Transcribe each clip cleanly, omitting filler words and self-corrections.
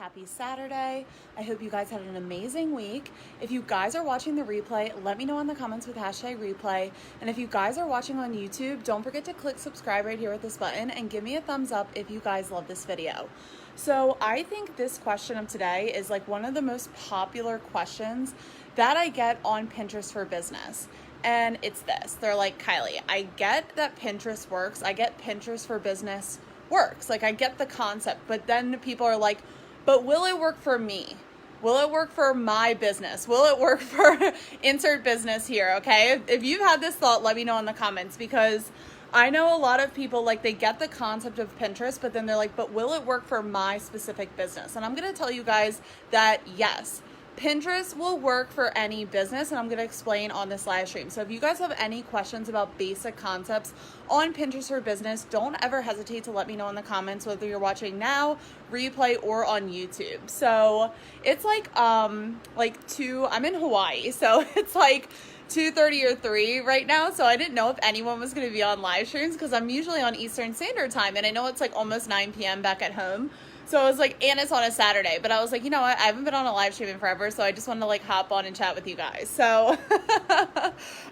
Happy Saturday. I hope you guys had an amazing week. If you guys are watching the replay, let me know in the comments with hashtag replay. And if you guys are watching on YouTube, don't forget to click subscribe right here with this button and give me a thumbs up if you guys love this video. So I think this question of today is like one of the most popular questions that I get on Pinterest for business. And it's this. They're like, Kylie, I get that Pinterest works. I get Pinterest for business works. Like, I get the concept, but then people are like, but will it work for me? Will it work for my business? Will it work for insert business here? Okay. If you've had this thought, let me know in the comments, because I know a lot of people, like, they get the concept of Pinterest, but then they're like, but will it work for my specific business? And I'm going to tell you guys that yes, Pinterest will work for any business, and I'm going to explain on this live stream. So if you guys have any questions about basic concepts on Pinterest for business, don't ever hesitate to let me know in the comments, whether you're watching now, replay, or on YouTube. So it's like I'm in Hawaii, so it's like 2:30 or 3 right now, so I didn't know if anyone was going to be on live streams because I'm usually on Eastern Standard Time, and I know it's like almost 9 p.m. back at home. So I was like, and it's on a Saturday, but I was like, you know what? I haven't been on a live stream in forever, so I just want to like hop on and chat with you guys. So,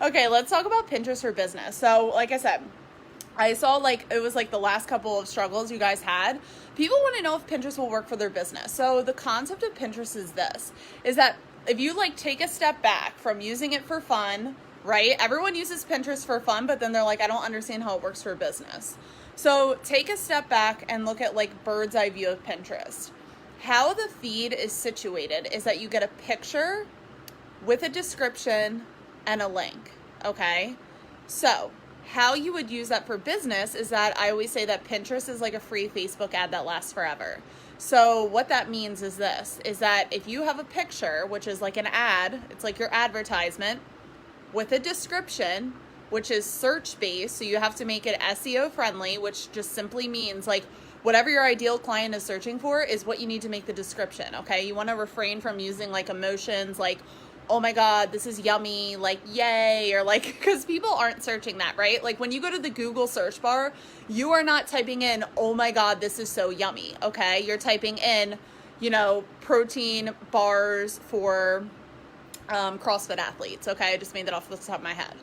okay, let's talk about Pinterest for business. So like I said, I saw like, it was like the last couple of struggles you guys had. People want to know if Pinterest will work for their business. So the concept of Pinterest is this, is that if you like take a step back from using it for fun, right? Everyone uses Pinterest for fun, but then they're like, I don't understand how it works for business. So take a step back and look at like bird's eye view of Pinterest. How the feed is situated is that you get a picture with a description and a link, okay? So how you would use that for business is that I always say that Pinterest is like a free Facebook ad that lasts forever. So what that means is this, is that if you have a picture, which is like an ad, it's like your advertisement, with a description, which is search-based, so you have to make it SEO friendly, which just simply means like whatever your ideal client is searching for is what you need to make the description, okay? You want to refrain from using like emotions like, oh my God, this is yummy, like yay, or like, because people aren't searching that, right? Like when you go to the Google search bar, you are not typing in, oh my God, this is so yummy, okay? You're typing in, you know, protein bars for CrossFit athletes, okay? I just made that off the top of my head.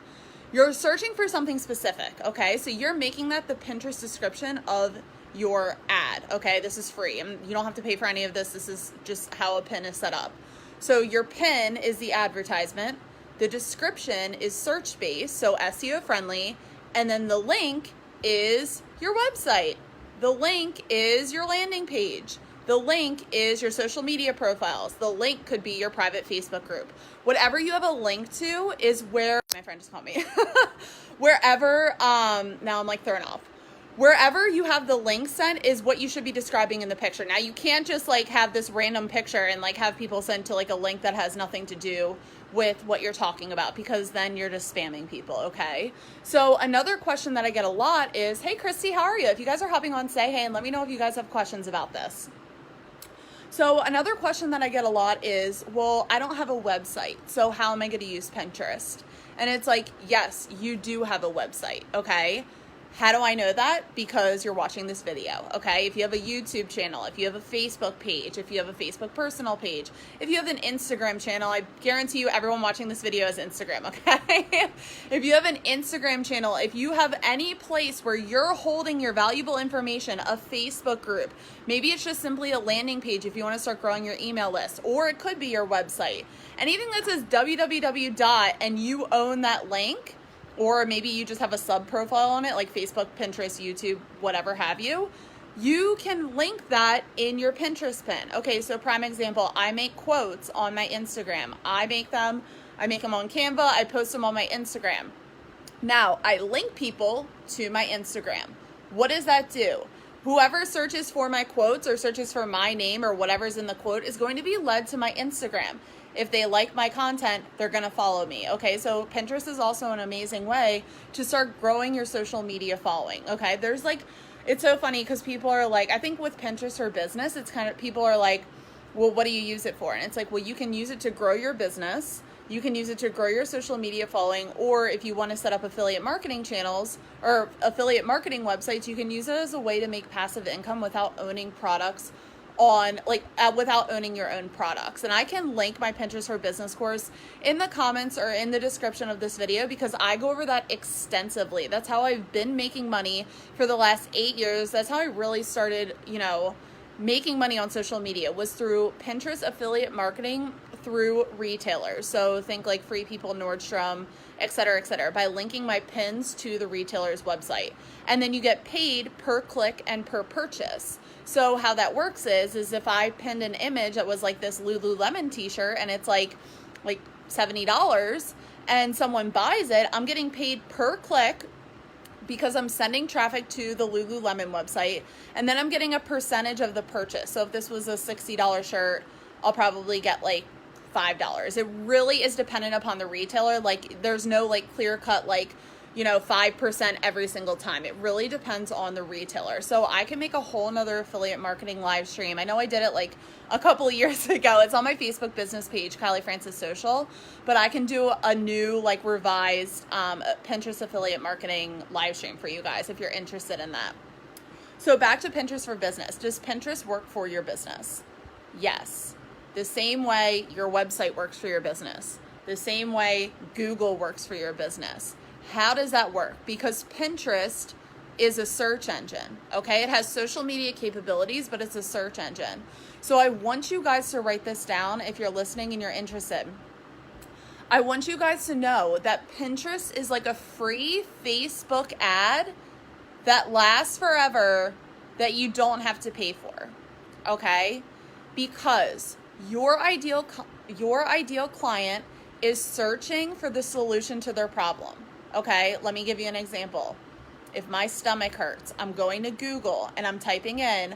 You're searching for something specific, okay? So you're making that the Pinterest description of your ad, okay? This is free, and you don't have to pay for any of this. This is just how a pin is set up. So your pin is the advertisement. The description is search-based, so SEO friendly, and then the link is your website. The link is your landing page. The link is your social media profiles. The link could be your private Facebook group. Whatever you have a link to is where, my friend just called me, wherever, now I'm like thrown off. Wherever you have the link sent is what you should be describing in the picture. Now you can't just like have this random picture and like have people send to like a link that has nothing to do with what you're talking about, because then you're just spamming people, okay? So another question that I get a lot is, hey Christy, how are you? If you guys are hopping on, say hey and let me know if you guys have questions about this. So another question that I get a lot is, well, I don't have a website, so how am I going to use Pinterest? And it's like, yes, you do have a website, okay? How do I know that? Because you're watching this video, okay? If you have a YouTube channel, if you have a Facebook page, if you have a Facebook personal page, if you have an Instagram channel, I guarantee you everyone watching this video has Instagram, okay? If you have an Instagram channel, if you have any place where you're holding your valuable information, a Facebook group, maybe it's just simply a landing page if you want to start growing your email list, or it could be your website. Anything that says www dot and you own that link, or maybe you just have a sub profile on it, like Facebook, Pinterest, YouTube, whatever have you, you can link that in your Pinterest pin. Okay, so prime example, I make quotes on my Instagram. I make them on Canva, I post them on my Instagram. Now, I link people to my Instagram. What does that do? Whoever searches for my quotes or searches for my name or whatever's in the quote is going to be led to my Instagram. If they like my content, they're going to follow me. Okay, so Pinterest is also an amazing way to start growing your social media following. Okay, there's like, it's so funny because people are like, I think with Pinterest for business, it's kind of, people are like, well, what do you use it for? And it's like, well, you can use it to grow your business. You can use it to grow your social media following, or if you want to set up affiliate marketing channels or affiliate marketing websites, you can use it as a way to make passive income without owning products on without owning your own products. And I can link my Pinterest for Business course in the comments or in the description of this video, because I go over that extensively. That's how I've been making money for the last 8 years. That's how I really started, making money on social media, was through Pinterest affiliate marketing through retailers. So think like Free People, Nordstrom, et cetera, by linking my pins to the retailer's website. And then you get paid per click and per purchase. So how that works is if I pinned an image that was like this Lululemon t-shirt and it's like $70 and someone buys it, I'm getting paid per click because I'm sending traffic to the Lululemon website, and then I'm getting a percentage of the purchase. So if this was a $60 shirt, I'll probably get like $5. It really is dependent upon the retailer. Like there's no like clear cut 5% every single time. It really depends on the retailer. So I can make a whole nother affiliate marketing live stream. I know I did it like a couple of years ago. It's on my Facebook business page, Kylie Francis Social, but I can do a new revised Pinterest affiliate marketing live stream for you guys if you're interested in that. So back to Pinterest for Business. Does Pinterest work for your business? Yes. The same way your website works for your business. The same way Google works for your business. How does that work? Because Pinterest is a search engine, okay? It has social media capabilities, but it's a search engine. So I want you guys to write this down if you're listening and you're interested. I want you guys to know that Pinterest is like a free Facebook ad that lasts forever that you don't have to pay for, okay? Because your ideal client is searching for the solution to their problem. Okay, let me give you an example. If my stomach hurts, I'm going to Google and I'm typing in,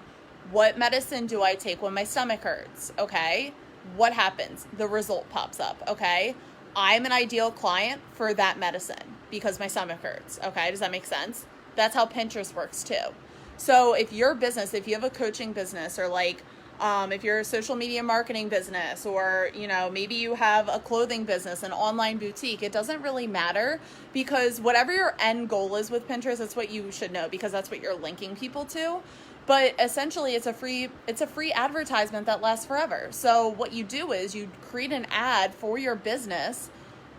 what medicine do I take when my stomach hurts? Okay, what happens? The result pops up, okay? I'm an ideal client for that medicine because my stomach hurts, okay? Does that make sense? That's how Pinterest works too. So if your business, if you have a coaching business or if you're a social media marketing business, or, maybe you have a clothing business, an online boutique, it doesn't really matter, because whatever your end goal is with Pinterest, that's what you should know, because that's what you're linking people to. But essentially it's a free advertisement that lasts forever. So what you do is you create an ad for your business,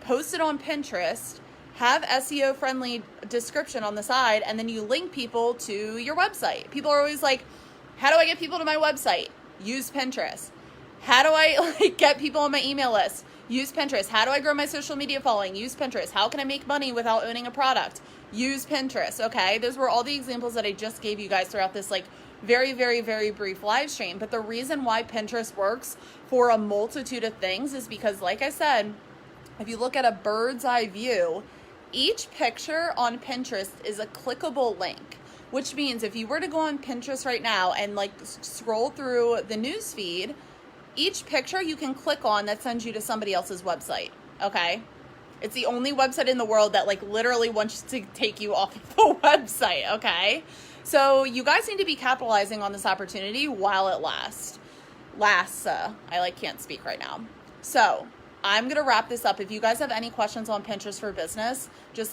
post it on Pinterest, have SEO friendly description on the side, and then you link people to your website. People are always like, how do I get people to my website? Use Pinterest. How do I get people on my email list? Use Pinterest. How do I grow my social media following? Use Pinterest. How can I make money without owning a product? Use Pinterest. Okay, those were all the examples that I just gave you guys throughout this very, very, very brief live stream. But the reason why Pinterest works for a multitude of things is because, like I said, if you look at a bird's eye view, each picture on Pinterest is a clickable link. Which means if you were to go on Pinterest right now and scroll through the news feed, each picture you can click on that sends you to somebody else's website, okay? It's the only website in the world that literally wants to take you off of the website, okay? So you guys need to be capitalizing on this opportunity while it lasts. I can't speak right now. So I'm going to wrap this up. If you guys have any questions on Pinterest for Business, just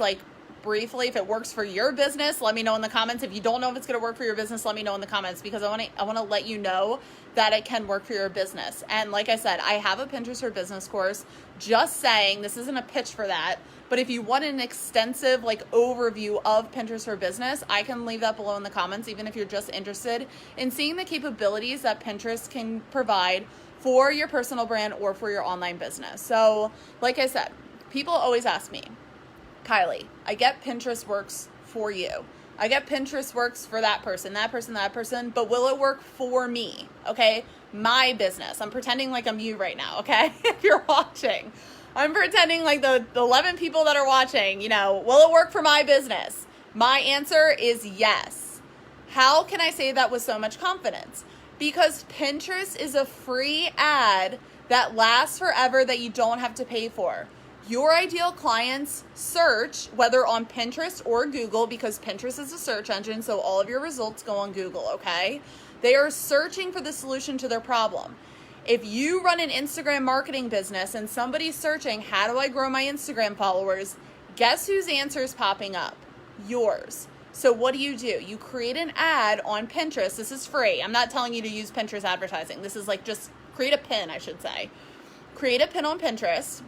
briefly, if it works for your business, let me know in the comments. If you don't know if it's going to work for your business, let me know in the comments, because I want to let you know that it can work for your business. And like I said, I have a Pinterest for Business course. Just saying, this isn't a pitch for that, but if you want an extensive overview of Pinterest for Business, I can leave that below in the comments, even if you're just interested in seeing the capabilities that Pinterest can provide for your personal brand or for your online business. So like I said, people always ask me, Kylie, I get Pinterest works for you. I get Pinterest works for that person, but will it work for me? Okay? My business. I'm pretending like I'm you right now, okay? If you're watching. I'm pretending like the 11 people that are watching, will it work for my business? My answer is yes. How can I say that with so much confidence? Because Pinterest is a free ad that lasts forever that you don't have to pay for. Your ideal clients search, whether on Pinterest or Google, because Pinterest is a search engine, so all of your results go on Google, okay? They are searching for the solution to their problem. If you run an Instagram marketing business and somebody's searching, how do I grow my Instagram followers? Guess whose answer is popping up? Yours. So what do? You create an ad on Pinterest. This is free. I'm not telling you to use Pinterest advertising. This is like just create a pin, I should say. Create a pin on Pinterest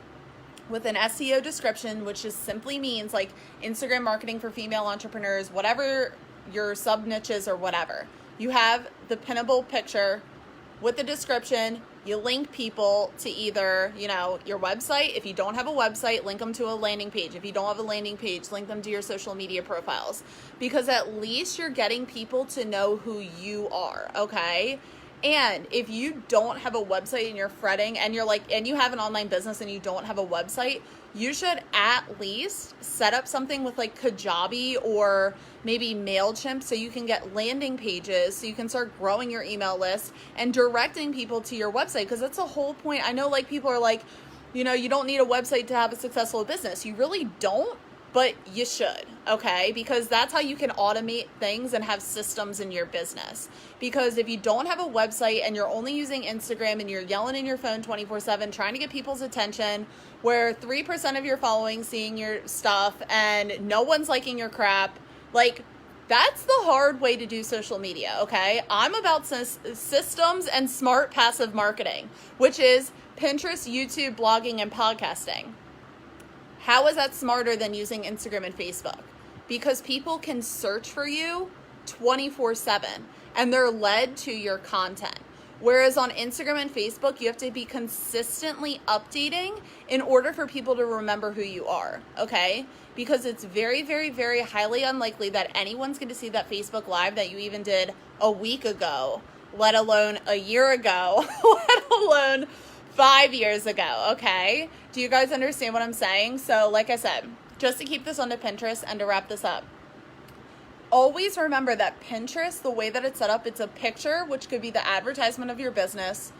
with an SEO description, which just simply means like Instagram marketing for female entrepreneurs, whatever your sub niches or whatever. You have the pinnable picture with the description. You link people to either, your website. If you don't have a website, link them to a landing page. If you don't have a landing page, link them to your social media profiles, because at least you're getting people to know who you are, okay? And if you don't have a website and you're fretting and you have an online business and you don't have a website, you should at least set up something with like Kajabi or maybe MailChimp so you can get landing pages, so you can start growing your email list and directing people to your website. Because that's the whole point. I know like people are like, you don't need a website to have a successful business. You really don't. But you should, okay? Because that's how you can automate things and have systems in your business. Because if you don't have a website and you're only using Instagram and you're yelling in your phone 24/7 trying to get people's attention, where 3% of your following seeing your stuff and no one's liking your crap, like that's the hard way to do social media, okay? I'm about systems and smart passive marketing, which is Pinterest, YouTube, blogging, and podcasting. How is that smarter than using Instagram and Facebook? Because people can search for you 24/7 and they're led to your content. Whereas on Instagram and Facebook, you have to be consistently updating in order for people to remember who you are, okay? Because it's very, very, very highly unlikely that anyone's going to see that Facebook Live that you even did a week ago, let alone a year ago, let alone 5 years ago, okay? Do you guys understand what I'm saying? So like I said, just to keep this onto Pinterest and to wrap this up, always remember that Pinterest, the way that it's set up, it's a picture, which could be the advertisement of your business.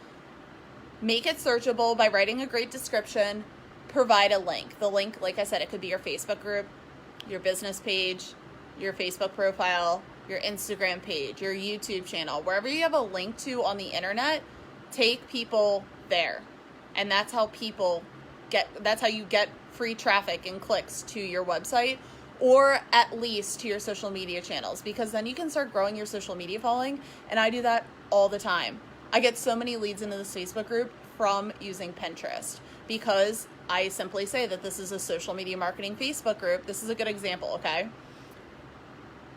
Make it searchable by writing a great description. Provide a link. The link, like I said, it could be your Facebook group, your business page, your Facebook profile, your Instagram page, your YouTube channel, wherever you have a link to on the internet, take people there. And that's how you get free traffic and clicks to your website, or at least to your social media channels, because then you can start growing your social media following. And I do that all the time. I get so many leads into this Facebook group from using Pinterest, because I simply say that this is a social media marketing Facebook group. This is a good example, okay?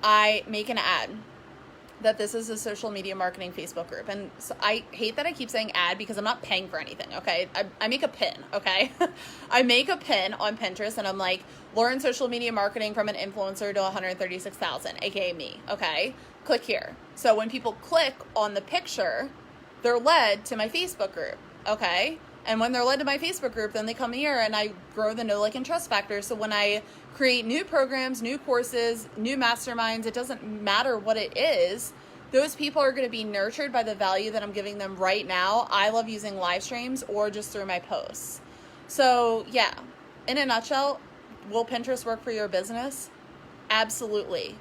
I make an ad that this is a social media marketing Facebook group. And so I hate that I keep saying ad because I'm not paying for anything, okay? I make a pin, okay? I make a pin on Pinterest and I'm like, learn social media marketing from an influencer to 136,000, aka me, okay? Click here. So when people click on the picture, they're led to my Facebook group, okay? And when they're led to my Facebook group, then they come here and I grow the know, like, and trust factor. So when I create new programs, new courses, new masterminds, it doesn't matter what it is, those people are going to be nurtured by the value that I'm giving them right now. I love using live streams or just through my posts. So yeah, in a nutshell, will Pinterest work for your business? Absolutely.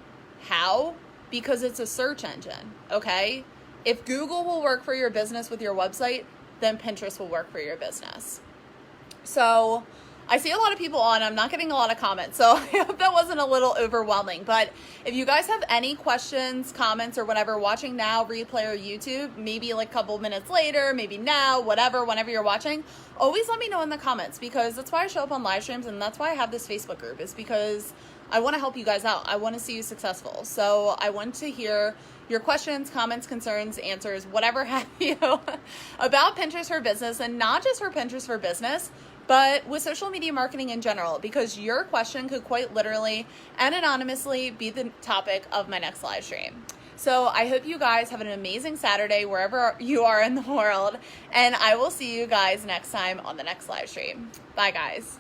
How? Because it's a search engine, okay? If Google will work for your business with your website, then Pinterest will work for your business. So I see a lot of people on, I'm not getting a lot of comments, so I hope that wasn't a little overwhelming. But if you guys have any questions, comments, or whatever, watching now, replay, or YouTube, maybe like a couple minutes later, maybe now, whatever, whenever you're watching, always let me know in the comments, because that's why I show up on live streams, and that's why I have this Facebook group, is because I want to help you guys out. I want to see you successful. So I want to hear your questions, comments, concerns, answers, whatever have you, about Pinterest for business, and not just for Pinterest for business, but with social media marketing in general, because your question could quite literally and anonymously be the topic of my next live stream. So I hope you guys have an amazing Saturday wherever you are in the world, and I will see you guys next time on the next live stream. Bye, guys.